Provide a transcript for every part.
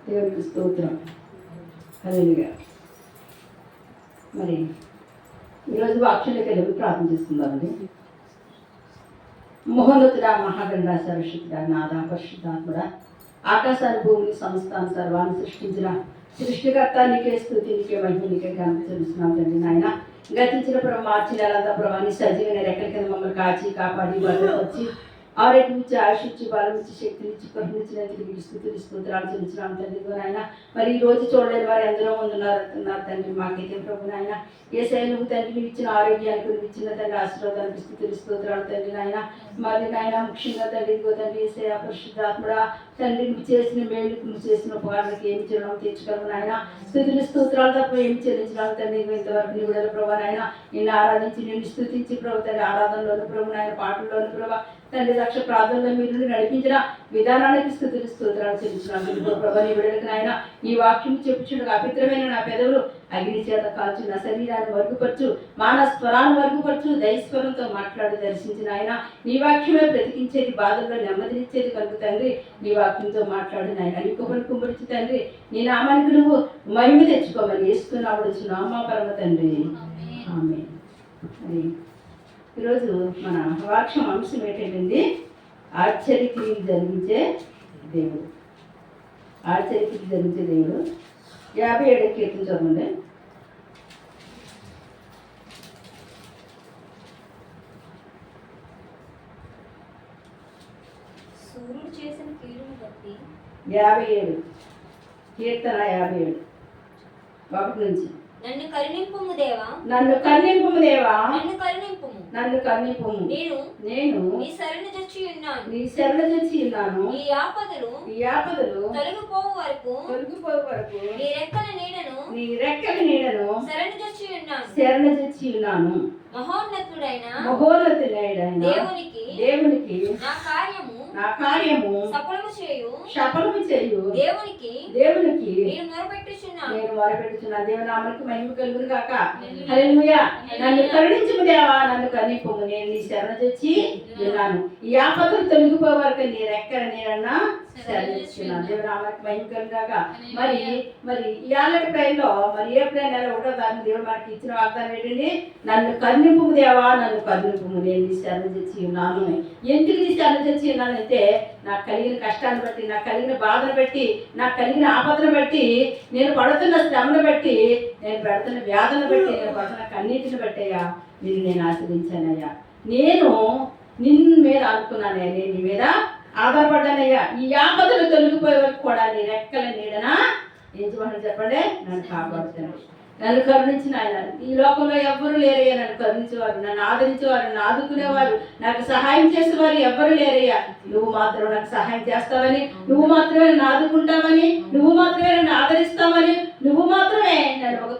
దేవునికి స్తోత్రం. హల్లెలూయా. మరి ఈరోజు వాక్యంలోకి వెళ్ళి ప్రార్థన చేసుకుందామండి. మహోన్నతుడా, మహాగండా, సర్వశక్తుడా, నాదా, పరిశుద్ధాత్ముడా, ఆకాశాన్ని భూమిని సమస్తాన్ని సర్వాన్ని సృష్టించిన సృష్టికర్త నీకే స్తుతి, నీకే మహిమ, నీకే ఘనత చెల్లిస్తున్నాం తండ్రి. నాయన గతించిన ప్రభు మార్చి నెలంతా ప్రభాని సజీవమైన రెక్కల కింద మమ్మల్ని కాచి కాపాడి భద్రపరిచి ఆరోగ్యం ఇచ్చి ఆయుష్ ఇచ్చి బలం ఇచ్చి శక్తిని ఇచ్చి కరుణించినందుకు మీకు స్తుతులు స్తోత్రాలు చెల్లించినాం తండ్రి. నాయన మరి ఈ రోజు చూడలేని వారు ఎందరో మంది ఉన్నారు తండ్రి. మాకైతే ప్రభు నాయన యేసయ్య నువ్వు తండ్రి నువ్వు ఇచ్చిన ఆరోగ్యానికి నువ్వు ఇచ్చిన తండ్రి ఆశీర్వాదానికి స్తుతులు స్తోత్రాలు తండ్రి. నాయన మరి నాయన ముఖ్యంగా తండ్రి ఇదిగో తండ్రి యేసయ్య పరిశుద్ధాత్ముడా తండ్రి నువ్వు చేసిన మేలుకు నువ్వు చేసిన ఉపకారానికి ఏమి చేయడం తెచ్చుకోవడం నాయన స్తుతులు స్తోత్రాలు తప్ప ఏమి చెల్లించడం తండ్రి. ఇంతవరకు నీ విడుదల ప్రభు నాయన నిన్ను ఆరాధించి నిన్ను స్తుతించి ప్రభు తండ్రి ఆరాధనలోను ప్రభు నాయన పాటల్లోను ప్రభు తండ్రి రక్ష ప్రార్థనలో మీరు నడిపించిన విధానానికి స్తుతులు స్తోత్రాలు చెల్లించినాను ప్రభు. నీ విడుదలకు నాయన ఈ వాక్యం చెప్పుచుండగా అపిత్రమైన నా పెదవులు అగ్ని చేత కాల్చు, నా శరీరాన్ని వర్గుపరచు, మానవ స్వరాన్ని వర్గుపరచు, దైస్వరంతో మాట్లాడి దర్శించిన ఆయన నీ వాక్యమే బ్రతికించేది, బాధల్లో నెమ్మదినిచ్చేది కనుక తండ్రి నీ వాక్యంతో మాట్లాడు నాయన. నీ కొమ్మని కుమ్మరించి తండ్రి నీ నామానికి నువ్వు మహిమ తెచ్చుకోమని వేస్తున్నావు నామా పరమ తండ్రి, ఆమేన్. మరి ఈరోజు మన వాక్యం అంశం ఏంటంటే ఆశ్చర్యక్రియలు జరిగించే దేవుడు. ఆశ్చర్యక్రియలు జరిగించే దేవుడు. 57 కీర్తన చదవండి. సూర్యుడు చేసిన కీడును బట్టి 57 కీర్తన 57 1 నుంచి. నన్ను కరుణింపుము దేవా, నన్ను కరుణింపుము దేవా, నన్ను కరుణింపుము, నన్ను కరుణింపుము. నేను నీ శరణు జొచ్చి ఉన్నాను, నీ శరణు జొచ్చి ఉన్నాను. ఈ ఆపదలు తొలగిపోవు వరకు నీ రెక్కల నీడను శరణు జొచ్చి ఉన్నాను. మహోన్నతుడైన దేవునికి నా కార్యము సఫలము చేయు దేవునికి నేను మొరపెట్టుచున్నాను. దేవునామమునకు మహిమ కలుగును గాక. హల్లెలూయా. నన్ను కరుణించుము దేవా, నన్ను కరుణింపుము. నేను నీ శరణ తెచ్చి ఉన్నాను. ఈ ఆపదలు తొలగిపోయే వరకు నీ రెక్కల నీడన్నా శరణిస్తున్నాను. దేవునామమునకు మహిమ కలుగును గాక. మరి ఈ ఆలటి టైంలో మరి ఏప్రిల్ నెల 1వ తారీఖు దేవుడు మనకి ఇచ్చిన వాగ్దానం ఏంటండి? నన్ను కరుణింపుము దేవా, నన్ను కరుణింపుము. నేను నీ శరణ తెచ్చి ఉన్నాను. ఎందుకు నీ శరణ తెచ్చి ఉన్నానంటే నాకు కలిగిన కష్టాన్ని బట్టి, నాకు కలిగిన బాధను బట్టి, నాకు కలిగిన ఆపదను బట్టి, నేను పడుతున్న శ్రమను బట్టి, నేను పెడుతున్న వ్యాధులను బట్టి, నేను పడుతున్న కన్నీటిని బట్టయ్యా నేను ఆశ్రయించానయ్యా. నేను నిన్ను మీద అనుకున్నానయ్యా, నేను నీ మీద ఆధారపడ్డానయ్యా. ఈ ఆపదలు తొలగిపోయే వరకు కూడా నీ రెక్కల నీడనా ఏం చేయమని చెప్పండి, నన్ను కాపాడుతాను. నన్ను కరుణించిన ఆయన. ఈ లోకంలో ఎవ్వరు లేరయ్యా నన్ను కరుణించేవారు, నన్ను ఆదరించేవారు, నన్ను ఆదుకునేవారు, నాకు సహాయం చేసేవారు ఎవ్వరు లేరయ్యా. నువ్వు మాత్రం నాకు సహాయం చేస్తావని, నువ్వు మాత్రమే నన్ను ఆదుకుంటావని, నువ్వు మాత్రమే నన్ను ఆదరిస్తావని, నువ్వు మాత్రమే నన్ను ఒక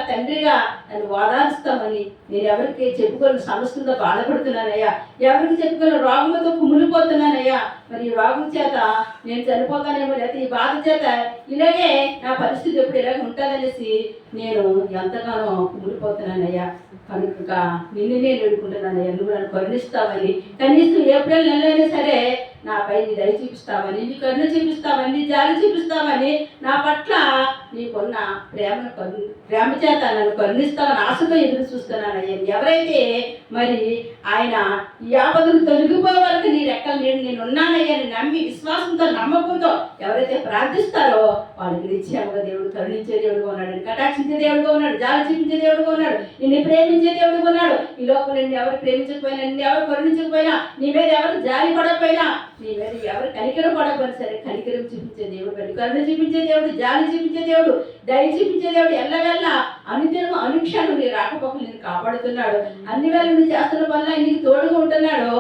తండ్రిగా నన్ను ఓదారుస్తామని నేను ఎవరికి చెప్పుకొని సమస్యలతో బాధపడుతున్నానయ్యా. ఎవరికి చెప్పుకొని రోగంతో కుమిలిపోతున్నానయ్యా. మరి ఈ రోగం చేత నేను చనిపోతానేమో, లేకపోతే ఈ బాధ చేత ఇలాగే నా పరిస్థితి ఎప్పుడు ఇలాగే ఉంటుందనేసి నేను ఎంతగానో కుమిలిపోతున్నానయ్యా. కనుక నిన్ను నేను వేడుకుంటున్నానయ్యా, నువ్వు నన్ను కరుణిస్తావని, కనీసం ఏప్రిల్ నెలైనా సరే నాపై నీ దయ చూపిస్తావని, నీ కరుణ చూపిస్తావని, నీ జాలి చూపిస్తావని, నా పట్ల నీకున్న ప్రేమ చేత నన్ను కరుణిస్తావని ఆశతో ఎదురు చూస్తున్నానయ్యా. ఎవరైతే మరి ఆయన ఈ ఆపదలు తొలగిపోయే వరకు నీ రెక్కల నేను ఉన్నానయ్యా అని నమ్మి విశ్వాసంతో నమ్మకంతో ఎవరైతే ప్రార్థిస్తారో వాళ్ళకి నిశ్చయముగా దేవుడు కరుణించే దేవుడుగా ఉన్నాడు, కటాక్షించే దేవుడుగా ఉన్నాడు, జాలి చూపించే దేవుడుగా ఉన్నాడు, నిన్ను ప్రేమించే దేవుడుగా ఉన్నాడు. ఈ లోపల నిన్ను ఎవరు ప్రేమించకపోయినా, నిన్ను ఎవరు కరుణించకపోయినా, నీ మీద ఎవరు జాలి పడకపోయినా, నీ మీద ఎవరు కనికరం పడకపోయినా సరే కనికరం చూపించే దేవుడు, కరుణ చూపించే దేవుడు, జాలి చూపించే దేవుడు, దయ చూపించే దేవుడు ఎల్లవెల్లా అనుదినం అనుక్షణం నీ రాకపోకలు నేను కాపాడుతున్నాడు. అన్ని వేళ నువ్వు చేస్తున్న వల్ల నీకు తోడుగా ఉంటున్నాడు.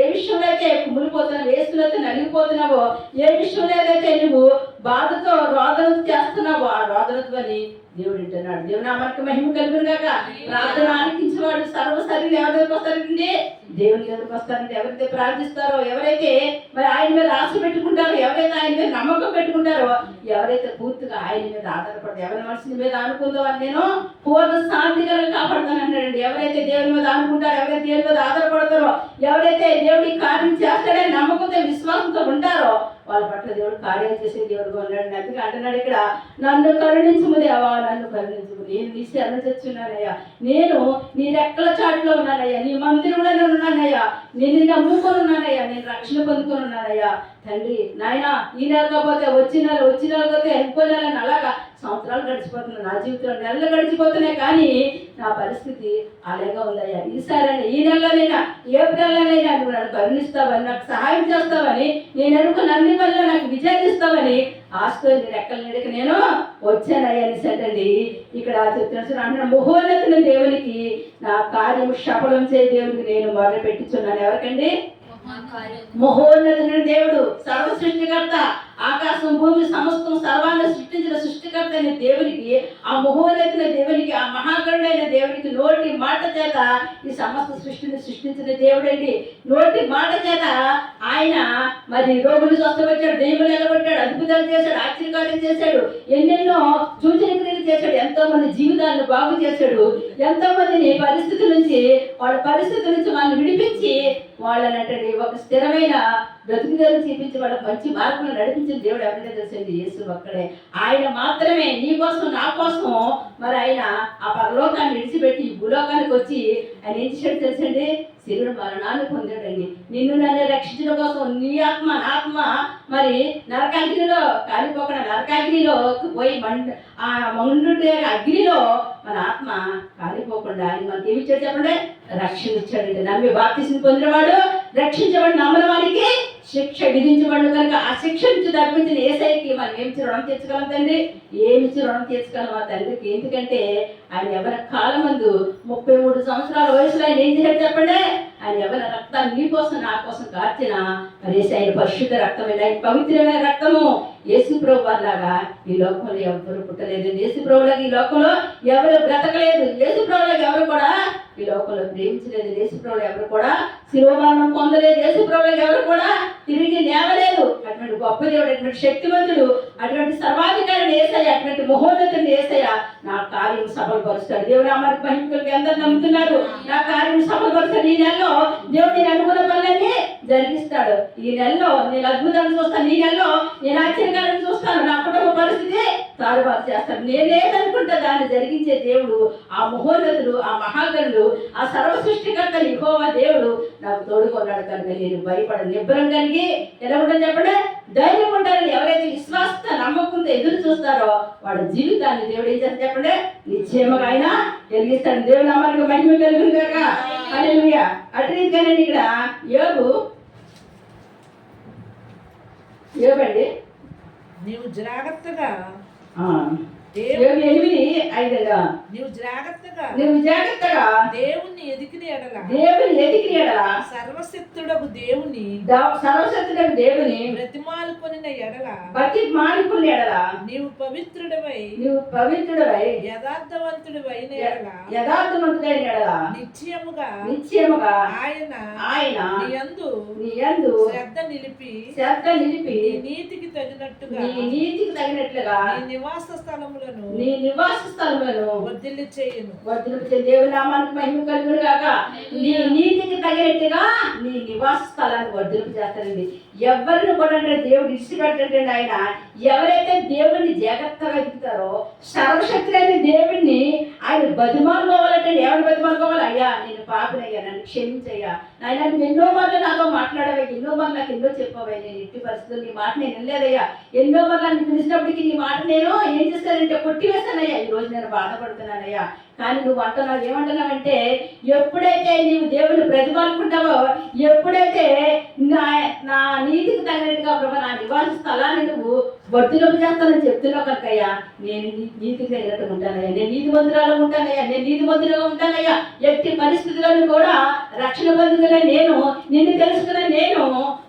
ఏ విషయంలో అయితే కుమిలిపోతున్నావు, ఏ స్థితిలో నలిగిపోతున్నావో, ఏ విషయంలో ఏదైతే నువ్వు బాధతో రోదన చేస్తున్నావో ఆ రోదనత్వని దేవుడు వింటున్నాడు. దేవుడు నామమునకు మహిమ కలుగును గాక. ప్రార్థన ఆలకించేవాడు సర్వశరీరులు ఎవరి దగ్గరకు వస్తారంటే దేవుని దగ్గరకు వస్తారంటే ఎవరైతే ప్రార్థిస్తారో, ఎవరైతే మరి ఆయన మీద ఆశ పెట్టుకుంటారో, ఎవరైతే ఆయన మీద నమ్మకం పెట్టుకుంటారో, ఎవరైతే పూర్తిగా ఆయన మీద ఆధారపడతారో, ఎవరి మనసుని మీద అనుకుందో అని నేను పూర్ణ శాంతిగా కాపాడుతాను అన్నాడండి. ఎవరైతే దేవుని మీద అనుకుంటారో, ఎవరైతే దేవుని మీద ఆధారపడతారో, ఎవరైతే దేవుడి కార్యం చేస్తాడని నమ్మకంతో విశ్వాసంతో ఉంటారో వాళ్ళ పట్ల దేవుడు కార్యాలు చేసే దేవుడుగా ఉన్నాడు. అందుకే అంటున్నాడు ఇక్కడ, నన్ను కరుణించుము దేవా, నన్ను కరుణించుము. నేను నీ శరణ తెచ్చున్నానయ్యా, నేను నీ రెక్కల చాటులో ఉన్నానయ్యా, నీ మందిరంలోనే ఉన్నానయ్యా, నేను నమ్ముకొని ఉన్నానయ్యా, నేను రక్షణ పొందుకొని ఉన్నానయ్యా తండ్రి. నాయన ఈ నెల కాకపోతే వచ్చి నెల కాకపోతే ఇంకో నెల అలాగా సంవత్సరాలు గడిచిపోతున్నాయి, నా జీవితంలో నెలలు గడిచిపోతున్నాయి, కానీ నా పరిస్థితి అలాగే ఉందయ్యా. ఈసారైనా ఈ నెలలోనైనా ఏప్రిల్లోనైనా నువ్వు నన్ను కరుణిస్తావని, నాకు సహాయం చేస్తావని, నేను అనుకున్న అన్ని వల్ల నాకు విజయం ఇస్తావని ఆస్తో నీ రెక్కల నీడకి నేను వచ్చానయ్యా అనేసండి. ఇక్కడ చెప్తున్నా, మహోన్నతుని దేవునికి నా కార్యం సఫలం చే దేవునికి నేను మొదలు పెట్టించున్నాను. ఎవరికండి? మహోన్నతుని దేవుడు, సర్వ సృష్టికర్త, ఆకాశం భూమి సమస్తం సర్వాన్ని సృష్టించిన సృష్టికర్త అయిన దేవునికి, ఆ మహోన్నతుని దేవునికి, ఆ మహాగణుడైన దేవునికి నోటి మాట చేత ఈ సమస్త సృష్టిని సృష్టించిన దేవుడండి. నోటి మాట చేత ఆయన మరి రోగులు స్వస్థపరిచాడు, దెయ్యములు నిలబెట్టాడు, అద్భుతాలు చేశాడు, ఆశ్చర్యకార్యం చేశాడు, ఎన్నెన్నో సూచన క్రియలు చేశాడు, ఎంతో మంది జీవితాలను బాగు చేశాడు, ఎంతో మందిని పరిస్థితుల నుంచి వాళ్ళ పరిస్థితుల నుంచి వాళ్ళని విడిపించి వాళ్ళనంటే ఒక స్థిరమైన బ్రతుకుదలను చూపించి వాళ్ళ మంచి మార్గంలో నడిపించిన దేవుడు ఎవరైనా తెలుసండి? యేసు ఒక్కడే. ఆయన మాత్రమే నీ కోసం నా కోసం మరి ఆయన ఆ పరలోకాన్ని విడిచిపెట్టి ఈ భూలోకానికి వచ్చి ఆయన ఏం చేశాడు తెలుసండి? శిలువ మరణాన్ని పొందాడండి. నిన్ను నన్ను రక్షించడం కోసం నీ ఆత్మ నా ఆత్మ మరి నరకాగ్నిలో కాలిపోకుండా నరకాగ్నిలో పోయి ఆ మండుటే అగ్నిలో మన ఆత్మ కాలిపోకుండా ఆయన మనకి ఏమి ఇచ్చాడు చెప్పండి? రక్షణ ఇచ్చాడండి. నమ్మి బాప్తిస్మం పొందినవాడు రక్షించబడి నమ్మని వారికి శిక్ష విధించబడు కనుక ఆ శిక్ష నుంచి తప్పించిన ఏసైకి మనం ఏమిచ్చి రుణం తీర్చగలం తండ్రి? ఏమిచ్చి రుణం తీర్చగలం ఆ తండ్రికి? ఎందుకంటే ఆయన ఎవరి కాలం ముందు 33 సంవత్సరాల వయసులో ఆయన ఏం చేశాడు చెప్పండి? ఆయన ఎవరి రక్తాన్ని నీ కోసం నా కోసం కార్చిన మరి ఆయన పరిశుద్ధ రక్తమైన, ఆయన పవిత్రమైన రక్తము. యేసు ప్రభు లాగా ఈ లోకంలో ఎవరు పుట్టలేదు, యేసు ప్రభులాగా ఈ లోకంలో ఎవరు బ్రతకలేదు, యేసు ప్రభులాగా ఎవరు కూడా ఈ లోకంలో ప్రేమించలేదు, యేసు ప్రభులు ఎవరు కూడా శిలువ మరణం పొందలేదు, యేసు ప్రభులాగా ఎవరు కూడా తిరిగి లేవలేదు. అటువంటి గొప్ప దేవుడు, అటువంటి శక్తివంతుడు, అటువంటి సర్వాధికారిని యేసయ్య, అటువంటి మహోన్నతుని యేసయ్య నా కార్యం సఫలపరుస్తాడు. దేవుడు అమరికి మహిమకులకి అందరూ నమ్ముతున్నారు, నా కార్యం సఫలపరుస్తాడు. ఈ నెలలో దేవుడు నేను అనుకున్న పనులన్నీ జరిగిస్తాడు. ఈ నెలలో నేను అద్భుతాన్ని చూస్తాను, ఈ నెలలో నేను ఆశ్చర్యకాలను చూస్తాను, నా కుటుంబ పరిస్థితి తారుబాటు చేస్తాడు. నేనేదనుకుంటా దాన్ని జరిగించే దేవుడు, ఆ మహోన్నతుడు, ఆ మహాగణుడు, ఆ సర్వ సృష్టికర్త యెహోవా దేవుడు నాకు తోడుకొన్నాడు కనుక నేను భయపడను. నిబ్బరం కలిగి ఎలా ఉంటుంది చెప్పండి? ధైర్యం ఉంటారని ఎవరైతే విశ్వాసంతో నమ్మకంతో ఎదురు చూస్తారో వాళ్ళ జీవితాన్ని దేవుడు ఏం చేస్తాడు చెప్పండి? నిశ్చయముగా ఆయన వెలిగిస్తాడు. దేవుడు నామానికి మహిమ కలుగును గాక. హల్లెలూయా. అట్రీతిగానండి ఇక్కడ యోబండి, నీవు జాగ్రత్తగా 8:5 నీవు జాగ్రత్తగా దేవుని ఎదికిన ఎడల సర్వశక్తుడకు దేవుని బ్రతిమాలుకొనిన ఎడల నీవు పవిత్రుడవై యథార్థవంతుడవైన ఎడల నిశ్చయముగా ఆయన నీ యందు శ్రద్ధ నిలిపి నీతికి తగినట్టుగా నీ నివాస స్థలములను వర్ధిల్లు చేయను. దేవుని నామానికి మహిమ కలుగును గాక. నీ నీతికి తగినట్టుగా నీ నివాస స్థలాన్ని వర్ధిల్లు చేస్తానండి. ఎవరిని కూడా దేవుడు ఇచ్చిపెట్టండి. ఆయన ఎవరైతే దేవుడిని జాగ్రత్తగా ఎదుగుతారో సర్వశక్తులైన దేవుడిని ఆయన బతిమాలుకోవాలంటే ఎవరిని బతిమాలుకోవాలి? అయ్యా నేను పాపినయ్యా, నన్ను క్షమించయ్యా, నాయన నువ్వు ఎన్నో మార్లు నాతో మాట్లాడవే, ఎన్నో మార్లు నాకు ఎన్నో చెప్పవే, నేను ఎట్టి పరిస్థితులు నీ మాట నేను వినలేదయ్యా, ఎన్నో మార్లు నన్ను పిలిచినప్పటికీ నీ మాట నేను ఏం చేస్తానంటే కొట్టివేస్తానయ్యా, ఈరోజు నేను బాధపడుతున్నానయ్యా. కానీ నువ్వు అంటున్నావు, ఏమంటున్నావంటే ఎప్పుడైతే నీవు దేవుని ప్రతిపాలుకుంటావో, ఎప్పుడైతే నా నీతికి తగినట్టుగా ప్రభు నా నివాస స్థలాన్ని నువ్వు వర్ధిల్లు చేస్తానని చెప్తున్నావు కనుకయ్యా, నేను నీతికి తగినట్టుగా ఉంటానయ్యా, నేను నీతి మందిరాలు ఉంటానయ్యా, నేను నీతి మందిరంగా ఉంటానయ్యా. ఎట్టి పరిస్థితులను కూడా రక్షణ బంధువుగా నేను నిన్ను తెలుసుకున్న నేను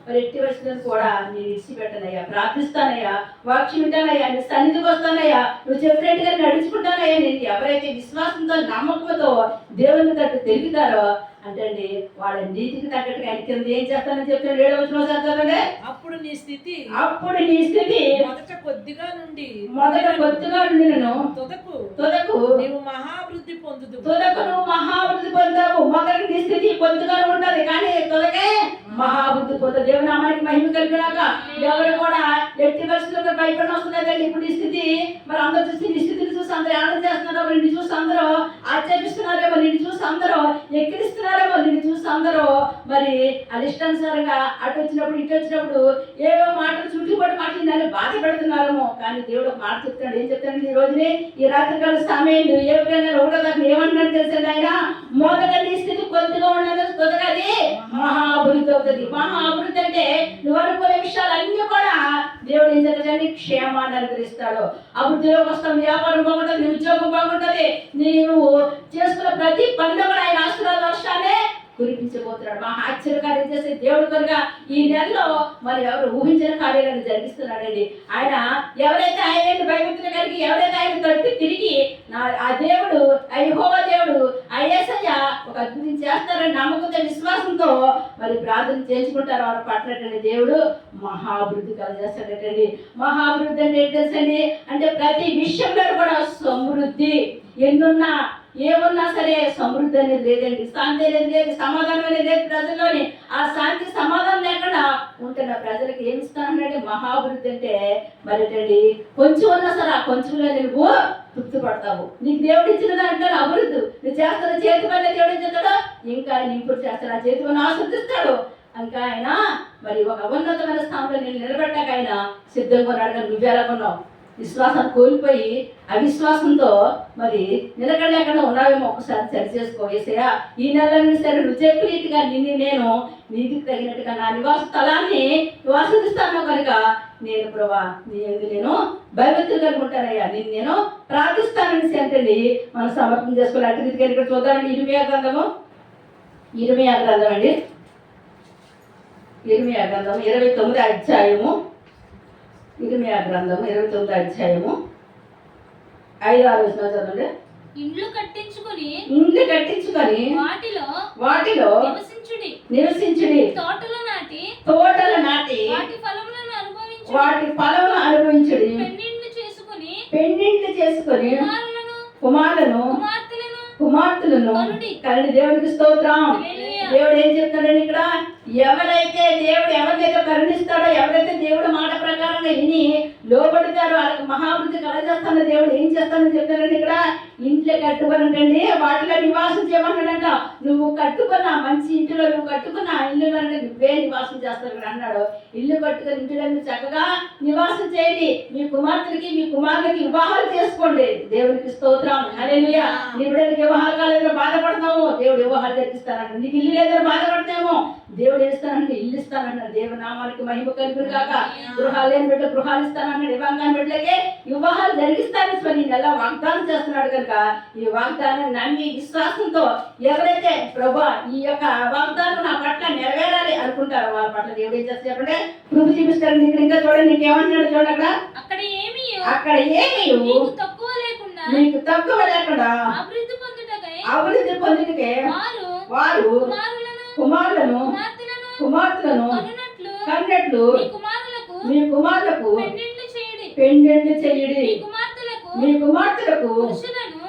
మరి ఎట్టి పరిస్థితులను కూడా నేను ఇచ్చిపెట్టనయ్యా, ప్రార్థిస్తానయ్యా, వాక్యం వింటానయ్యా, నీ సన్నిధికి వస్తానయ్యా, నువ్వు చెప్పినట్టుగా నడుచుకుంటానయ్యా. నేను ఎవరైతే విశ్వాసంతో నమ్మకంతో దేవుని తట్టు తిరుగుతారో అంటే అండి వాళ్ళ నీతికి తగ్గట్టుగా ఆయన కింద ఏం చేస్తానని చెప్తాడు 7వ వచనం చదవండి. అప్పుడు నీ స్థితి మొదట కొద్దిగా నుండి నేను తుదకు నీవు మహాభివృద్ధి పొందుదు. నువ్వు మహాభివృద్ధి పొందావు. మొదటి నీ స్థితి కొద్దిగా ఉంటది కానీ తుదకే మహాభివృద్ధి పొందు. దేవుని నామానికి మహిమ కలిగినాక ఎవరు కూడా ఎట్టి పరిస్థితుల్లో భయపడిన అవసరం లేదండి. ఇప్పుడు ఈ స్థితి మరి అందరూ చూసి నీ స్థితిని చూసి అందరూ ఆనందం చేస్తున్నారో, నిన్ను చూసి అందరూ ఆక్షేపిస్తున్నారేమో, నిన్ను చూసి అందరూ ఎక్కిరిస్తున్నారేమో, నిన్ను చూసి అందరూ మరి అలిష్టానుసారంగా అటు వచ్చినప్పుడు ఇటు వచ్చినప్పుడు ఏవో మాటలు చుట్టుపడి మాటలు నన్ను బాధ పెడుతున్నారేమో. కానీ దేవుడు ఒక మాట చెప్తాడు. ఏం చెప్తాడు? ఈ రోజునే ఈ రాత్రికాల సమయంలో ఎవరైనా ఒకటో దాకా ఏమంటున్నాడు తెలుసండి ఆయన? మొదట నీ స్థితి కొద్దిగా ఉన్నది తుదగా అది మహాభివృద్ధి అవుతుంది. మహాభివృద్ధి అంటే నువ్వు అనుకునే విషయాలన్నీ కూడా దేవుడు ఏం చేస్తాడని క్షేమాన్ని అనుగ్రహిస్తాడు. అభివృద్ధిలోకి వస్తాం. వ్యాపారం బాగుంటుంది, నీ ఉద్యోగం బాగుంటుంది, నీవు చేసుకున్న ప్రతి పనిలో కూడా ఆయన ఆశీర్వాద వర్షాలే కురిపించబోతున్నాడు. మహా ఆశ్చర్యకార్యం చేసే దేవుడు కనుక ఈ నెలలో మరి ఎవరు ఊహించిన కార్యాలను జరిగిస్తున్నాడండి. ఆయన ఎవరైతే ఆయన భయభక్తులు కలిగి ఎవరైతే ఆయన తట్టి తిరిగి ఆ దేవుడు యెహోవా దేవుడు యేసయ్య ఒక అద్భుతం చేస్తారని నమ్మకంతో విశ్వాసంతో మరి ప్రార్థన చేసుకుంటారు. వారు పట్టినటువంటి దేవుడు మహాభివృద్ధి కలగజేస్తాడటండి. మహాభివృద్ధి అంటే ఏంటి తెలుసండి? అంటే ప్రతి విషయంలో కూడా సమృద్ధి. ఎన్నున్నా ఏమున్నా సరే సమృద్ధి అనేది లేదండి, శాంతి అనేది లేదు, సమాధానం అనేది లేదు ప్రజల్లోని. ఆ శాంతి సమాధానం లేకుండా ఉంటున్న ప్రజలకు ఏమి ఇస్తానంటే మహాభివృద్ధి అంటే మరేటండి కొంచెం ఉన్నా సరే ఆ కొంచెంలో నువ్వు తృప్తి పడతావు. నీకు దేవుడు ఇచ్చిన దాంట్లో అభివృద్ధి నువ్వు చేస్తున్న చేతి పని దేవుడు ఇచ్చేస్తాడు, ఇంకా ఇంప్రూవ్ చేస్తాడు, ఆ చేతి పని ఆస్వాదిస్తాడు. ఇంకా ఆయన మరి ఒక ఉన్నతమైన స్థానంలో నేను నిలబెట్టాక ఆయన సిద్ధంగా ఉన్నాడు. కానీ నువ్వెలా ఉన్నావు? విశ్వాసం కోల్పోయి అవిశ్వాసంతో మరి నిలకడలేకుండా ఉన్నావేమో. ఒకసారి సరి చేసుకో. యేసయ్యా ఈ నెలని సరే నువ్వు చెప్పినట్టుగా నేను నీతికి తగినట్టుగా నా నివాస స్థలాన్ని ఆస్వాదిస్తాను కనుక నేను ప్రభా నేను భయభక్తులు కలిగి ఉంటానయ్యా, నేను ప్రార్థిస్తానని అంటండి మనం సమర్పణ చేసుకోవాలి. అటు రీతిగా ఇక్కడ చూద్దామండి. ఇర్మియా గ్రంథం అండి. ఇర్మియా గ్రంథం 29వ అధ్యాయము. ఇర్మియా గ్రంథం 29వ అధ్యాయము 5-6 వచనాలు చదవండి. ఇండ్లు కట్టించుకొని వాటిలో నివసించుడి. తోటలు నాటి వాటి ఫలములను అనుభవించుడి. పెండిండ్లు చేసుకొని కుమారులను కుమార్తెలను కరుడి. దేవునికి స్తోత్రం. దేవుడు ఏం చెప్తాడని ఇక్కడ? ఎవరైతే దేవుడు ఎవరినైతే కరుణిస్తాడో, ఎవరైతే దేవుడు మాట ప్రకారంగా ఇన్ని లోబడతారో వాళ్ళకి మహాభివృద్ధి కలగజేస్తానో దేవుడు ఏం చేస్తానని చెప్తాడండి ఇక్కడ? ఇంట్లో కట్టుకునండి, వాటిలో నివాసం చేయమన్నాడంట. నువ్వు కట్టుకున్న మంచి ఇంటిలో, నువ్వు కట్టుకున్న ఇల్లులో నువ్వే నివాసం చేస్తాను అన్నాడు. ఇల్లు కట్టుకుని ఇంటిలో మీరు చక్కగా నివాసం చేయండి. మీ కుమార్తెలకి మీ కుమారులకి వివాహాలు చేసుకోండి. దేవునికి స్తోత్రం. హల్లెలూయా. నీ బిడ్డలకి వివాహాలు కాలేదో బాధపడతావు, దేవుడు వివాహాలు జరిపిస్తానంట. నీకు ఇల్లు లేదో బాధపడతామో, దేవుడు ఇస్తానంటే ఇల్లు ఇస్తానన్నాడు. దేవుని నామానికి మహిమ కలుగును గాక. గృహాలు లేని బిడ్డ గృహాలు ఇస్తానన్నాడు. ఇవ్వంగాని బిడ్డలకే వివాహాలు జరిగిస్తానని మరి నెల వాగ్దానం చేస్తున్నాడు కనుక ఈ వాగ్దానం నమ్మి విశ్వాసంతో ఎవరైతే ప్రభా ఈ యొక్క వాగ్దానం నా పట్ల నెరవేరాలి అనుకుంటారో వాళ్ళ పట్ల దేవుడు ఏం చేస్తే చెప్పండి కృప చూపిస్తాడు. నీకు ఇంకా చూడండి, నీకేమంటున్నాడు చూడండి. అక్కడ ఏమీ నీకు తక్కువ లేకుండా అభివృద్ధి పొందుటకే వారు కుమారులను కన్నట్లు మీ కుమారులకు పెండెండ్లు చేయుడి. మీ కుమార్తెలకు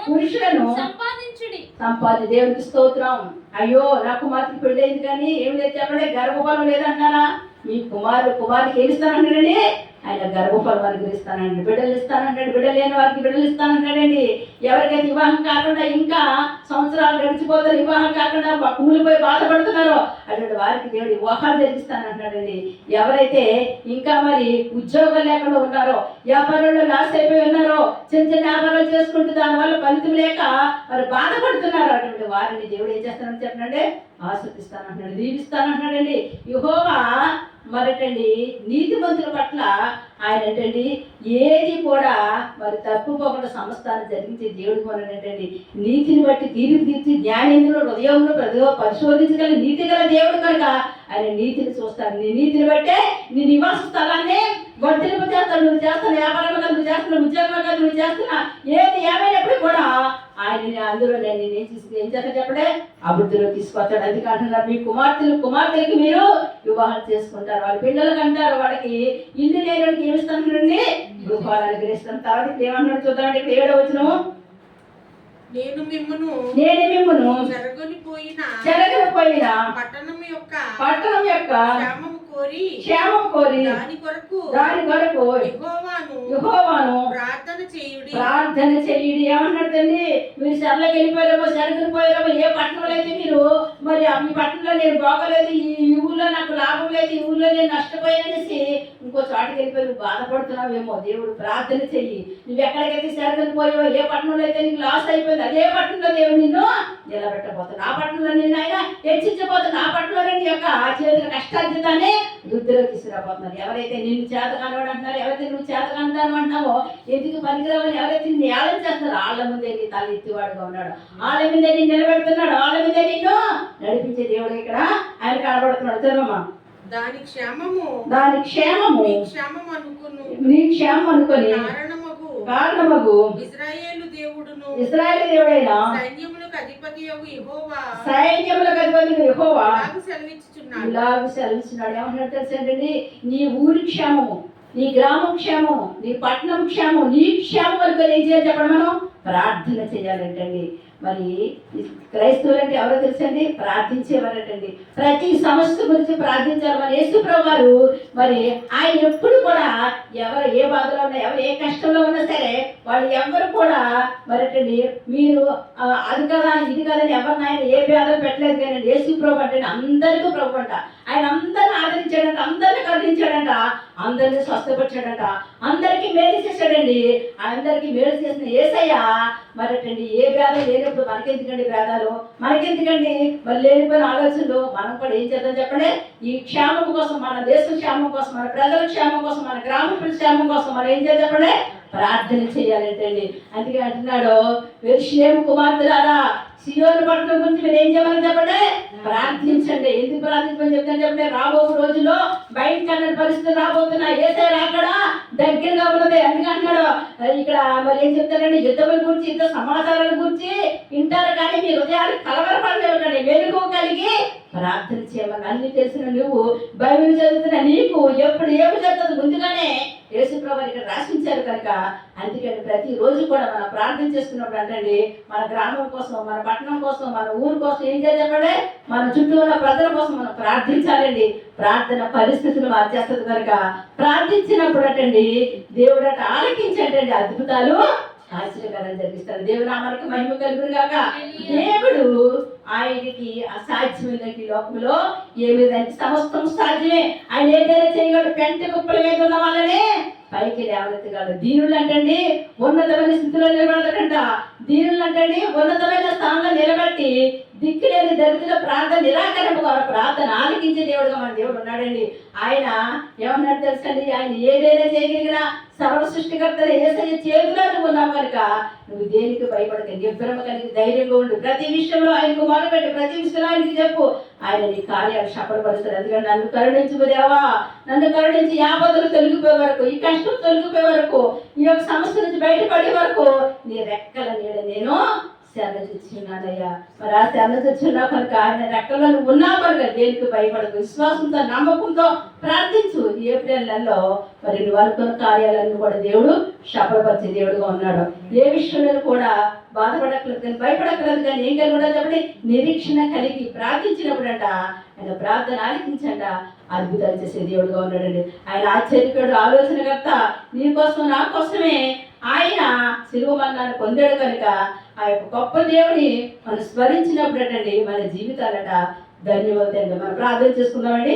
పురుషులను సంపాది. దేవునికి స్తోత్రం. అయ్యో నా కుమార్తెకి పెళ్ళైంది కానీ ఏం లేదు చెప్పండి, గర్భఫలం లేదంటున్నారా? మీ కుమారుడికి ఏమి ఇస్తానంటాడండి? ఆయన గర్భఫలం అనుగ్రహిస్తానండి, బిడ్డలు ఇస్తానంటాడు. బిడ్డలు లేని వారికి బిడ్డలు ఇస్తానంటాడండి. ఎవరికైతే వివాహం కాకుండా ఇంకా సంవత్సరాలు గడిచిపోతారు, వివాహం కాకుండా కూలిపోయి బాధపడుతున్నారో అటువంటి వారికి దేవుడు వివాహాలు జరిగిస్తానంటాడండి. ఎవరైతే ఇంకా మరి ఉద్యోగం లేకుండా ఉన్నారో, వ్యాపారంలో లాస్ అయిపోయి ఉన్నారో, చిన్న చిన్న వ్యాపారాలు చేసుకుంటూ దానివల్ల ఫలితం లేక మరి బాధపడుతున్నారు, అటువంటి వారిని దేవుడు ఏం చేస్తానని చెప్పండి? ఆశీర్వదిస్తానంటున్నాడు, దీవిస్తానంటున్నాడండి. యెహోవా మరటండి నీతిమంతుల పట్ల ఆయన ఏంటండి ఏది కూడా మరి తప్పుపోకుండా సమస్తాన్ని జరిగించే దేవుడు కొనండి. నీతిని బట్టి తీర్పు తీర్చి జ్ఞానేంద్రులు హృదయంలో పరిశోధించగల నీతి గల దేవుడు కనుక ఆయన నీతిని చూస్తాడు. నీ నీతిని బట్టే నీ నివాస స్థలాన్ని వర్ధింపు చేస్తాడు. నువ్వు చేస్తున్న వ్యాపారం కదా, నువ్వు చేస్తున్న ఉద్యోగం కదా, నువ్వు చేస్తున్న ఏది ఏమైనప్పుడు కూడా ఆయన అందులో నేను ఏం చేస్తా చెప్పడే అభివృద్ధిలో తీసుకొస్తాడు. అందుకే అంటున్నారు, మీ కుమార్తెలకి మీరు వివాహాలు చేసుకుంటారు, వాళ్ళ పిల్లలకి అంటారు, వాళ్ళకి ఇల్లు లేని వాళ్ళకి ఏమిస్తానండి గృహాలు అనుగ్రహిస్తాను. తర్వాత ఏమన్నాడు చూద్దామంటే ఇక్కడ 7వ వచనం, నేను మిమ్మును చెరగనిపోయిన పట్టణం యొక్క క్షేమం కోరి దాని కొరకు యెహోవాను ప్రార్థన చేయుడి. ఏమన్నాడండి, మీరు చెరలోకి వెళ్ళిపోయారేమో, చెరగలిపోయారేమో, ఏ పట్టణంలో అయితే మీరు మరి ఈ పట్టణంలో నేను బాగోలేదు, ఈ ఊళ్ళో నాకు లాభం లేదు, ఈ ఊళ్ళో నేను నష్టపోయాననేసి ఇంకో చోటుకి వెళ్ళిపోయి నువ్వు బాధపడుతున్నావేమో, దేవుడు ప్రార్థన చెయ్యి. నువ్వు ఎక్కడికైతే చెరగలిపోయావో, ఏ పట్టణంలో అయితే నీకు లాస్ అయిపోయింది, అదే పట్టణంలో దేవుడు నిన్ను నిలబెట్టబోతుంది. ఆ పట్టణంలో నిన్ను ఆయన హెచ్చించబోతుంది. ఆ పట్టణంలో నీ యొక్క చేతుల కష్టార్జితాన్ని వృద్ధిలో తీసుకురాబోతున్నారు. ఎవరైతే నిన్ను చేత కనవాడు అంటున్నారు, ఎవరైతే నువ్వు చేత కంటాను అంటావో, ఎందుకు పనికిరావని ఎవరైతే నిన్ను ఏళన చేస్తున్నారు, వాళ్ళ ముందే నీ తల ఎత్తివాడుగా ఉన్నాడు, వాళ్ళ మీదే నిన్ను నిలబెడుతున్నాడు, వాళ్ళ మీదే నిన్ను నడిపించే దేవుడు ఇక్కడ ఆయన కనబడుతున్నాడు. చదవమ్మా. దాని క్షేమము నీ క్షేమం అనుకొని కారణమగు ఇశ్రాయేలు దేవుడైన సైన్యములకు అధిపతి యెహోవా ఇలాగ సెలవిస్తున్నాడు. ఏమంటున్నాడు తెలుసండి, నీ ఊరి క్షేమము, నీ గ్రామం క్షేమము, నీ పట్టణం క్షేమం, నీ క్షేమం వరకు ఏం చేయాలి చెప్పండి, మనం ప్రార్థన చేయాలంటండి. మరి క్రైస్తవులు అంటే ఎవరో తెలుసండి, ప్రార్థించేవారటండి. ప్రతి సమస్య గురించి ప్రార్థించాలి. మరి యేసుప్రభు గారు మరి ఆయన ఎప్పుడు కూడా ఎవరు ఏ బాధలో ఉన్నా, ఎవరు ఏ కష్టంలో ఉన్నా సరే వాళ్ళు ఎవరు కూడా మరటండి మీరు అది కదా ఇది కదని ఎవరిని ఆయన ఏ బాధలు పెట్టలేదు. కానీ యేసుప్రభు అంటే అందరికీ ప్రభు అంట. ఆయన అందరిని ఆదరించాడంట, అందరిని కరుణించాడంట, అందరిని స్వస్థపరిచాడంట, అందరికీ మేలు చేశాడండి. అందరికీ మేలు చేసిన యేసయ్య మరటండి ఏ భేదం లేనప్పుడు మనకెందుకండి భేదాలు, మనకెందుకండి మరి లేనిపోయిన ఆలోచనలు. మనం కూడా ఏం చేద్దాం చెప్పండి, ఈ క్షేమం కోసం, మన దేశ క్షేమం కోసం, మన ప్రజల క్షేమం కోసం, మన గ్రామ క్షేమం కోసం మనం ఏం చేద్దాం చెప్పండి, ప్రార్థన చేయాలంటండి. అందుకే అంటున్నాడు, యెరూషలేము కుమార్తెలారా, సియోను పట్టణం గురించి మీరు ఏం చేయాలని చెప్పండి, ప్రార్థించండి. ఎందుకు ప్రార్థించమని చెప్తాను చెప్పండి, రాబో రోజుల్లో బయట పరిస్థితులు రాబోతున్నా, యేసయ్య రాకడ దగ్గరగా ఉన్నది. అందుకే అంటున్నాడు ఇక్కడ మరి ఏం చెప్తారండి, యుద్ధముల గురించి, యుద్ధ సమాచారాల గురించి వింటారు కానీ మీ హృదయాలు కలవరపడలేదండి, వెలుగు కలిగి ప్రార్థన చేయమని. అన్ని తెలిసిన నువ్వు బైబిల్ చదువుతున్న నీకు ఎప్పుడు ఏమి జరుగుతుంది ముందుగానే యేసుప్రభు ఇక్కడ రాసించారు కనుక అందుకని ప్రతిరోజు కూడా మనం ప్రార్థన చేసుకున్నప్పుడు అంటండి, మన గ్రామం కోసం, మన పట్టణం కోసం, మన ఊరు కోసం ఏం చేయాలి, మన చుట్టూ ఉన్న ప్రజల కోసం మనం ప్రార్థించాలండి. ప్రార్థన పరిస్థితులు మార్చేస్తుంది కనుక ప్రార్థించినప్పుడు అటండి దేవుడు అట ఆలకించండి, అద్భుతాలు ఆశ్చర్యకరం జరిగిస్తాడు. దేవుడు నామానికి మహిమ కలుగును గాక. దేవుడు ఆయనకి అసాధ్యమైనటువంటి లోకంలో ఏమిదంటే సమస్తం సాధ్యమే. ఆయన ఏదైనా చేయగలడు. పెంట కుప్పల మీద ఉన్న వాళ్ళనే పైకి లేవనెత్తగలడు. దీనులు అంటండి ఉన్నతమైన స్థితిలో నిలబడతాడంట. దీనులు అంటండి ఉన్నతమైన స్థానంలో నిలబెట్టి దిక్కులేని దరిద్రుల ప్రార్థన నిరాకరణ ప్రార్థన ఆలకించే దేవుడుగా మన దేవుడు ఉన్నాడండి. ఆయన ఏమన్నాడు తెలుసండి, ఆయన ఏదైనా చేయగలిగిన సర్వ సృష్టికర్తలు యేసయ్య చేతిలో నువ్వు ఉన్నావు కనుక నువ్వు దేనికి భయపడక నిబ్బరమ కలిగి ధైర్యంగా ఉండు. ప్రతి విషయంలో ఆయనకు మొదలుపెట్టి ప్రతి విషయంలో ఆయనకి చెప్పు, ఆయన నీ కార్యాలు సఫలపరుస్తాడు. ఎందుకంటే నన్ను కరుణించు దేవా, నన్ను కరుణించి ఈ ఆపదలు తొలగిపోయే వరకు, ఈ కష్టం తొలగిపోయే వరకు, ఈ యొక్క సమస్య నుంచి బయటపడే వరకు నీ రెక్కల నీడ నేను శరణ తెచ్చున్నానయ్యా. మరి ఆ శరణ తెచ్చున్నా కనుక ఆయన రెక్కల్లో నువ్వు ఉన్నావు కనుక దేనికి భయపడకు, విశ్వాసంతో నమ్మకంతో ప్రార్థించు. ఈ ఏప్రిల్ నెలలో మరి నువ్వు అనుకున్న కార్యాలన్నీ కూడా దేవుడు సఫలపరిచే దేవుడుగా ఉన్నాడు. ఏ విషయంలో కూడా బాధపడక్కలేదు కానీ భయపడక్కలేదు కానీ ఏం కలిగి ఉండాలి చెప్పండి, నిరీక్షణ కలిగి ప్రార్థించినప్పుడంట ఆయన ప్రార్థన ఆలకించంట అద్భుతాలు చేసే దేవుడుగా ఉన్నాడండి. ఆయన ఆశ్చర్యకుడు, ఆలోచనకర్త, నీ కోసం నా కోసమే ఆయన శిలువ మరణాన్ని పొందాడు కనుక ఆ యొక్క గొప్ప దేవుని మనం స్మరించినప్పుడు అండి మన జీవితాలట ధన్యవాదాలు. మనం ప్రార్థన చేసుకుందామండి.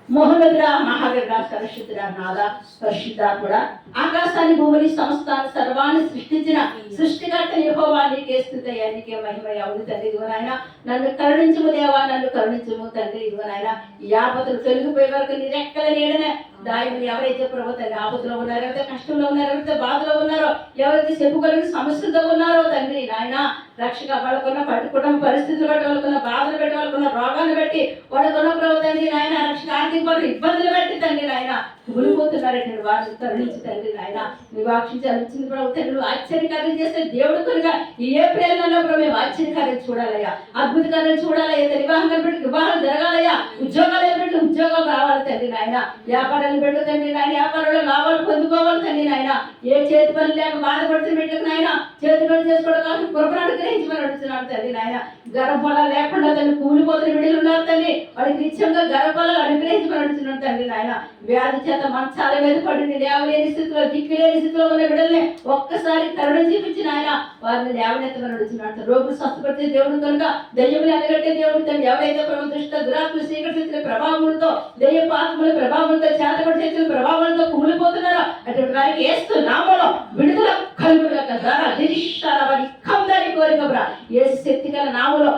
మోహనుడా మహాగణ సరస్వతుడా నాదా పరిశుద్ధాత్ముడా, ఆకాశాన్ని భూమిని సమస్తాన్ని సర్వాన్ని సృష్టించిన సృష్టికర్త యెహోవా నీకే స్తుతి, నీకే మహిమ. అవును తండ్రి, ఇదిగో నాయన నన్ను కరుణించుము దేవా, నన్ను కరుణించుము తండ్రి. ఇదిగో నాయన ఈ ఆపదలు తొలగిపోయే వరకు నీ రెక్కల నీడనే దాన్ని ఎవరైతే ప్రభు తండ్రి ఆపదలో ఉన్నారో, ఎవరైతే కష్టంలో ఉన్నారో, ఎవరైతే బాధలో ఉన్నారో, ఎవరైతే చెప్పుకోలేని సమస్యలతో ఉన్నారో తండ్రి నాయన రక్షక వాళ్ళకున్న పట్టుకున్న పరిస్థితులు బట్టి, వాళ్ళకున్న బాధలు బట్టి, వాళ్ళకున్న రోగాలు బట్టి, వాళ్ళకున్న ప్రభు తండ్రి నాయన రక్షక ఆర్థిక వాళ్ళు ఇబ్బందులు బట్టి తండ్రి నాయన కూలిపోతున్నారంటే వారిని కరుణించి తండ్రి నాయన నీ వాక్షించాలి వచ్చింది ప్రభు తండ్రి నువ్వు ఆశ్చర్యకార్యం చేస్తే దేవుడు కనుక ఈ ఏప్రిల్ నెలలో ప్రభు మేము ఆశ్చర్యకార్యం చూడాలయ్యా, అద్భుత కార్యం చూడాలయ్యా, వివాహం పెట్టి వివాహాలు జరగాలయ్యా, ఉద్యోగాలు పెట్టి ఉద్యోగాలు రావాలి తండ్రి నాయన, వ్యాపారాలు పెట్టు తండ్రి నాయన, వ్యాపారంలో లాభాలు పొందుకోవాలి తండ్రి నాయన, ఏ చేతి పని లేక బాధపడుతున్న బిడ్డలకు నాయన చేతి పని చేసుకోవడం కాదు కృపను అనుగ్రహించమని అడుగుతున్నాడు తండ్రి నాయన, గర్భఫలాలు లేకుండా తల్లి కూలిపోతున్న బిడ్డలు ఉన్నారు తండ్రి, వాడికి నిత్యంగా గర్భఫలాలు అనుగ్రహించమని అడుగుతున్నాడు తండ్రి నాయన, వ్యాధి చేత మంచాల మీద పడి లేవలేని స్థితిలో దిక్కులేని స్థితిలో ఉన్న బిడ్డల్ని ఒక్కసారి కరుణ చూపించిన ఆయన వారిని లేవనెత్తమని అడుగుతున్నాడు, రోగులు స్వస్థపడితే దేవుడు కనుక దెయ్యములు అనగట్టే దేవుడు తండ్రి, ఎవరైతే ప్రభు దృష్ట దురాత్మ చీకటి ప్రభావంతో దెయ్య పాత్మల ప్రభావంతో చేతపడి చేతుల ప్రభావంతో కుమిలిపోతున్నారో అటువంటి వారికి ఏస్తూ నామలో విడుదల కలుగుల ధర దిరిష్టాల వారి కందారి కోరికబ్రా ఏసు శక్తి గల నామలో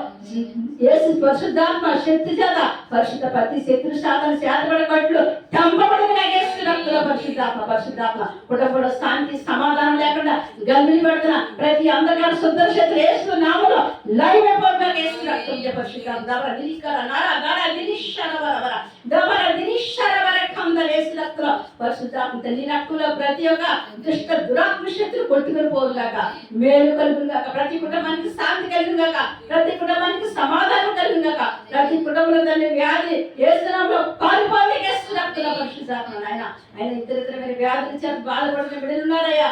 ఏసు పరిశుద్ధాత్మ శక్తి చేత పరిశుద్ధ ప్రతి శత్రు శాతం శాతపడకట్లు చంపబడిన పరిశుద్ధాత్మ కుటుంబంలో శాంతి సమాధానం లేకుండా గల్లులు పెడుతున్న ప్రతి అంధకార శుద్ధ శత్రు ఏసు నామలో లైవ్ అయిపోవడానికి ఏసు రక్తం పరిశుద్ధాత్మ దవర దినికర నర గర దినిషర వర దవర దినిషర వర కందర ఏసు రక్తంలో పరిశుద్ధాత్మ తల్లి రక్తంలో ప్రతి ఒక్క దుష్ట దురాత్మ శత్రు కొట్టుకుని పోరుగాక, మేలు కలుగుగాక, ప్రతి కుటుంబానికి శాంతి కలుగుగాక, ప్రతి కుటుంబానికి సమాధానం కలుగుగాక, ప్రతి కుటుంబంలో తల్లి వ్యాధి ఏసునామలో పారిపోవడానికి ఏసు రక్తంలో పరిశుద్ధాత్మ నాయన ఆయన ఇతరితరమైన వ్యాధుల చేత బాధపడుతున్న బిడ్డలు ఉన్నారయ్యా,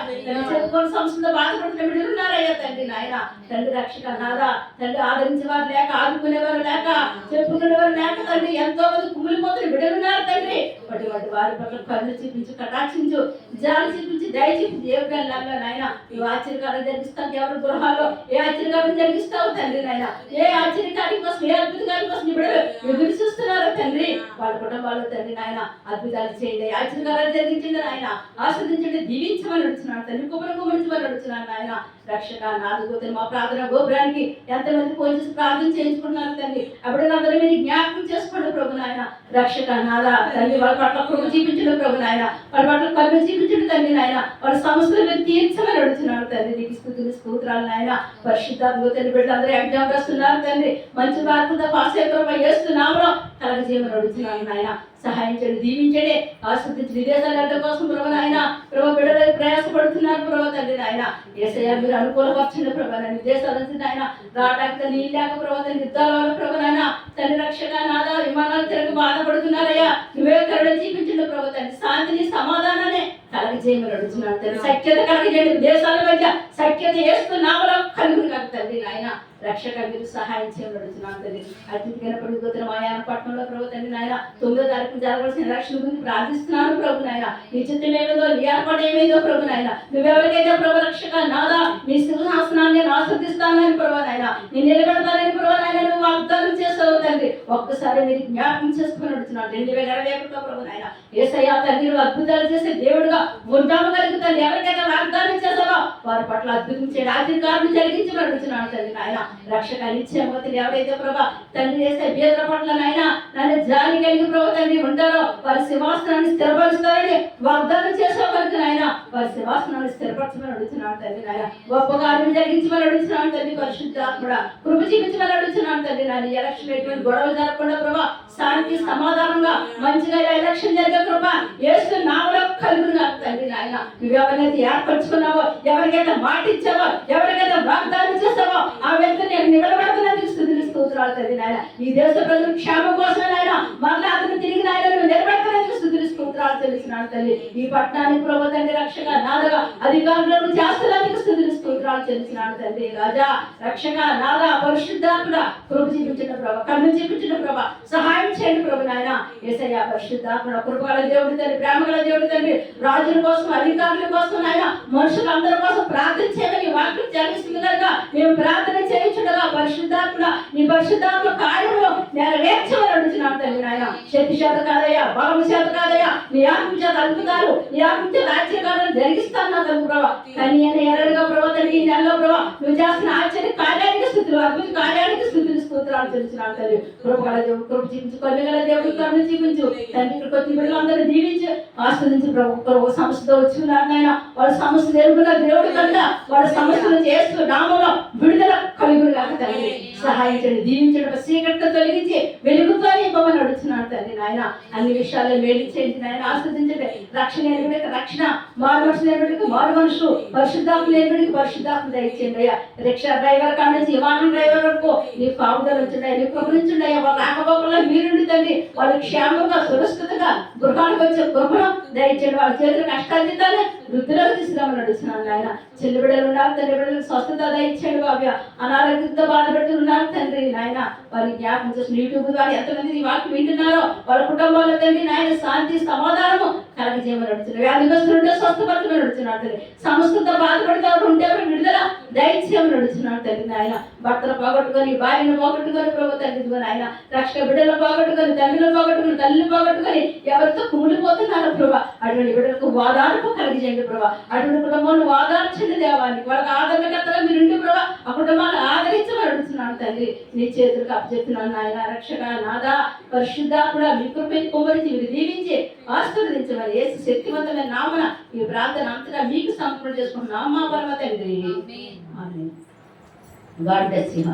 చెప్పుకోని సంస్థతో బాధపడుతున్న బిడ్డలు ఉన్నారయ్యా తండ్రి నాయన, తండ్రి రక్షక నాదా తండ్రి ఆదరించేవారు లేక, ఆదుకునేవారు లేక, చెప్పుకునేవారు లేక తండ్రి ఎంతో మంది కుమిలిపోతున్న బిడ్డలు ఉన్నారు తండ్రి, అటువంటి వారి పట్ల కరుణ చూపించు, కటాక్షించు, జాలి చూపించి, దయ చూపించి, ఏ పిల్లల్లో నాయన నువ్వు ఆశ్చర్యకారం జరిగిస్తావు, ఎవరి గృహాల్లో ఏ ఆశ్చర్యకారం జరిగిస్తావు తండ్రి నాయన, ఏ ఆశ్చర్యకార్యం కోసం ఏ అద్భుతకార్యం కోసం నీ బిడ్డలు ఎదురు చూస్తున్నారు తండ్రి, వాళ్ళ కుటుంబాల్లో తండ్రి నాయన అద్భుతాలు చేయండి, ఆశ్చర్యకారాలు జరిగించండి నాయన, ఆస్వాదించండి, దీవించమని అడుగుతున్నాను తండ్రి, కుమరించమని అడుగుతున్నాను నాయన రక్షక నాదుగోతని మా ప్రార్థన గోపురానికి ఎంతమంది ఫోన్ చేసి ప్రార్థన చేయించుకుంటున్నారు తండ్రి, అప్పుడు అందరూ మీరు జ్ఞాపకం చేసుకోండి ప్రభు నాయన రక్షక నాదా తండ్రి, వాళ్ళ పట్ల కృప చూపించండి ప్రభు నాయన, వాళ్ళ పట్ల కరుణ చూపించండి తండ్రి నాయన, వాళ్ళ సమస్యలు మీరు తీర్చమని అడుగుతున్నాను తండ్రి, నీకు స్తుతులు స్తోత్రాలు నాయన, పరిశుద్ధాత్మ తండ్రి బిడ్డలు అందరూ ఎగ్జామ్ రాస్తున్నారు తండ్రి, మంచి మార్కులతో పాస్ అయ్యే కృప చేస్తున్నాము కలగజేయమని అడుగుతున్నాను నాయన, సహాయం చేయండి, దీవించండి, ఆస్వాదించి విదేశాలు వెళ్ళడం కోసం ప్రభు నాయన ప్రభు బిడ్డలు ప్రయాసపడుతున్నారు ప్రభు తండ్రి నాయన, యేసయ్య మీరు అనుకూలపరచండి ప్రభు నాయన, విదేశాల నుంచి నాయన రావడానికి నీళ్ళు లేక ప్రభు తండ్రి యుద్ధాల వల్ల ప్రభు నాయన తండ్రి రక్షక నాదా విమానాలు తిరగ బాధపడుతున్నారయ్యా, నువ్వే కరుణ చూపించండి ప్రభు తండ్రి, శాంతిని సమాధానాన్ని కలగజేయమని అడుగుతున్నాను తండ్రి, సఖ్యత కలగజేయండి, దేశాల మధ్య సఖ్యత వేస్తున్నామలో కలుగును కాదు తండ్రి నాయన రక్షక మీరు సహాయం చేయమని అడుగుతున్నాను తండ్రి, అతిథిగా పడిపోతున్న మాయాన పట్టణంలో ప్రభు తండ్రి నాయన 9వ తారీఖు జరగవలసిన రక్షణ గురించి ప్రార్థిస్తున్నాను ప్రభు నాయన, నీ చిత్తం ఏమైందో నీ ఏర్పాటు ఏమైందో ప్రభు నాయన, నువ్వెవరికైతే ప్రభు రక్షక నాదా నీ సింహాసనాన్ని నేను ఆస్వాదిస్తానని ప్రభు నాయన, నేను నిలబెడతానని ప్రభు నాయన నువ్వు వాగ్దానం చేస్తావు తండ్రి, ఒక్కసారి మీరు జ్ఞాపకం చేసుకుని అడుగుతున్నాను 2021 ప్రభు నాయన, యేసయ్య తండ్రి నువ్వు అద్భుతాలు చేసే దేవుడుగా ఉంటాము కలుగుతాను, ఎవరికైతే వాగ్దానం చేస్తావో వారి పట్ల అద్భుతం చేయడం ఆశీర్వాదం జరిగించమని అడుగుతున్నాను తండ్రి నాయన రక్షక నిత్యమతి ఎవరైతే ప్రభా తండ్రి చేసే బీదల పట్ల నాయన నన్ను జాలి కలిగి ప్రభు తండ్రి ఉంటారో వారి సింహాసనాన్ని స్థిరపరుస్తారని వాగ్దానం చేసావు కనుక నాయన వారి సింహాసనాన్ని స్థిరపరచమని అడుగుతున్నాను తండ్రి నాయన, గొప్ప కార్యం జరిగించమని అడుగుతున్నాను తండ్రి, పరిశుద్ధాత్ముడా కృప చూపించమని అడుగుతున్నాను తండ్రి నాయన, ఎలక్షన్ ఎటువంటి గొడవలు జరగకుండా ప్రభా శాంతి సమాధానంగా మంచిగా ఎలక్షన్ జరిగే కృప యేసు నామములో కలుగును తండ్రి నాయన, నువ్వు ఎవరినైతే ఏర్పరచుకున్నావో, ఎవరికైతే మాట ఇచ్చావో, ఎవరికైతే వాగ్దానం చేసావో ఆ వ్యక్తిని నేను నిలబెడుతున్నందుకు స్తుతులు స్తోత్రాలు తండ్రి నాయన, ఈ దేశ ప్రజల క్షేమం కోసం నాయన మళ్ళీ అతను తిరిగి నాయన నువ్వు నిలబెడుతున్నందుకు స్తుతులు స్తోత్రాలు తెలుస్తున్నాను తల్లి, ఈ పట్టణానికి ప్రభు తండ్రి రక్షక నాదగా అధికారులను చేస్తున్నందుకు స్తుతులు స్తోత్రాలు తెలుస్తున్నాను తండ్రి, రాజా రక్షక నాదా పరిశుద్ధాత్ముడా కృప చూపించిన ప్రభు, కన్ను చూపించిన ప్రభు, సహాయం చేయండి ప్రభు నాయన, యేసయ్య పరిశుద్ధాత్ముడ కృపగల దేవుడి తండ్రి, ప్రేమగల దేవుడి తండ్రి, రాజుల కోసం అధికారుల కోసం నాయన మనుషులందరి కోసం ప్రార్థన చేయమని వాక్యం జరిగిస్తుంది కనుక మేము ప్రార్థన చేయించుండగా పరిశుద్ధాత్మ నీ పరిశుద్ధాత్మ కార్యంలో నెరవేర్చమని అడుగుతున్నాను తండ్రి నాయన, శక్తి చేత కాదయ్యా, బలము చేత కాదయ్యా, నీ ఆత్మ చేత అద్భుతాలు, నీ ఆత్మ చేత ఆశ్చర్యకాలను జరిగిస్తాను నా తల్లి ప్రభా, కానీ ఎరడుగా ప్రభా తండ్రి ఈ నెలలో ప్రభా నువ్వు చేస్తున్న ఆశ్చర్య కార్యానికి స్థితులు, అద్భుత కార్యానికి స్థితులు స్తోత్రాలు స్తోత్రాలు తెలుసుకున్నాను తండ్రి. కృపగల దేవుడు కృప చూపించు, కొల్లిగల దేవుడు కరుణ చూపించు తండ్రి. ఇక్కడికి వచ్చిన బిడ్డలందరూ దీవించి ఆస్వాదించి ప్రభు సమస్యతో వచ్చున్నారు నాయన. వాళ్ళ సమస్యలు ఎరుగున దేవుడు కనుక వాళ్ళ సమస్యలు చేస్తూ నామలో విడుదల కలుగును కాక తండ్రి. సహాయించండి, దీవించండి, చీకటితో తొలగించి వెలుగుతో ఇవ్వమని అడుగుతున్నాను తండ్రి నాయన. అన్ని విషయాల్లో మేలించండి నాయన, ఆస్వాదించండి. రక్షణ లేనివాడికి రక్షణ, మారు మనసు లేనివాడికి మారు మనసు, పరిశుద్ధాత్మ లేనివాడికి పరిశుద్ధాత్మ దయచేయండి అయ్యా. రిక్షా డ్రైవర్ కాడ నుంచి విమానం డ్రైవర్ వరకు నీ కాపుదల ఉంచండి, నీ కృపణించండి అయ్యా. వాళ్ళ రాకపోకల్లో మీరుండి తండ్రి, వాళ్ళు క్షేమంగా సురక్షితంగా గృహానికి వచ్చే కృపను దయచేయండి. వాళ్ళ చేతులు కష్టాతీతాన్ని వృద్ధిలోకి తీసుకురామని అడుగుతున్నాను నాయన. చెల్లి బిడ్డలు ఉన్నారు తండ్రి, బిడ్డలకు స్వస్థత దయచేయండి బాబు. అనారోగ్యంతో బాధపెడుతున్నారు తండ్రి నాయన. వారి జ్ఞాపకం చేసిన యూట్యూబ్ ద్వారా ఎంతమంది ఈ వాక్యం వింటున్నారో వాళ్ళ కుటుంబాల్లో తండ్రి నాయన శాంతి సమాధానము కలగజేయమని అడుగుతున్నారు. వ్యాధిగ్రస్తులుంటే స్వస్థపరచమని అడుగుతున్నాడు తండ్రి. సమస్యతో బాధపడితే ఉంటే విడుదల దయచేయమని అడుగుతున్నాడు తండ్రి నాయన. భర్తను పోగొట్టుకొని, భార్యను పోగొట్టుకొని ప్రభు తండ్రి నాయన. రక్షక బిడ్డలు పోగొట్టుకొని, తండ్రిని పోగొట్టుకొని, తల్లిని పోగొట్టుకొని ఎవరితో కుమిలిపోతున్నారు ప్రభా. అటువంటి బిడ్డలకు వాదార్పు కలిగజేయండి ప్రభా. అటువంటి కుటుంబాన్ని వాదార్చండి దేవానికి. వాళ్ళకి ఆదరణకర్తగా మీరు ఉండి ప్రభా ఆ కుటుంబాన్ని ఆదరించమని అడుగుతున్నాను తండ్రి. నీ చేతులకు అప్పచెప్తున్నాను నాయన. రక్షక నాదా పరిశుద్ధాత్ముడా మీ కృపను కుమ్మరించి మీరు దీవించి ఆశీర్వదించమని యేసు శక్తివంతమైన నామన ఈ ప్రార్థన అంతటా మీకు సమర్పణ చేసుకుంటున్నాం మా పరమ తండ్రి. ఆమేన్. God bless you.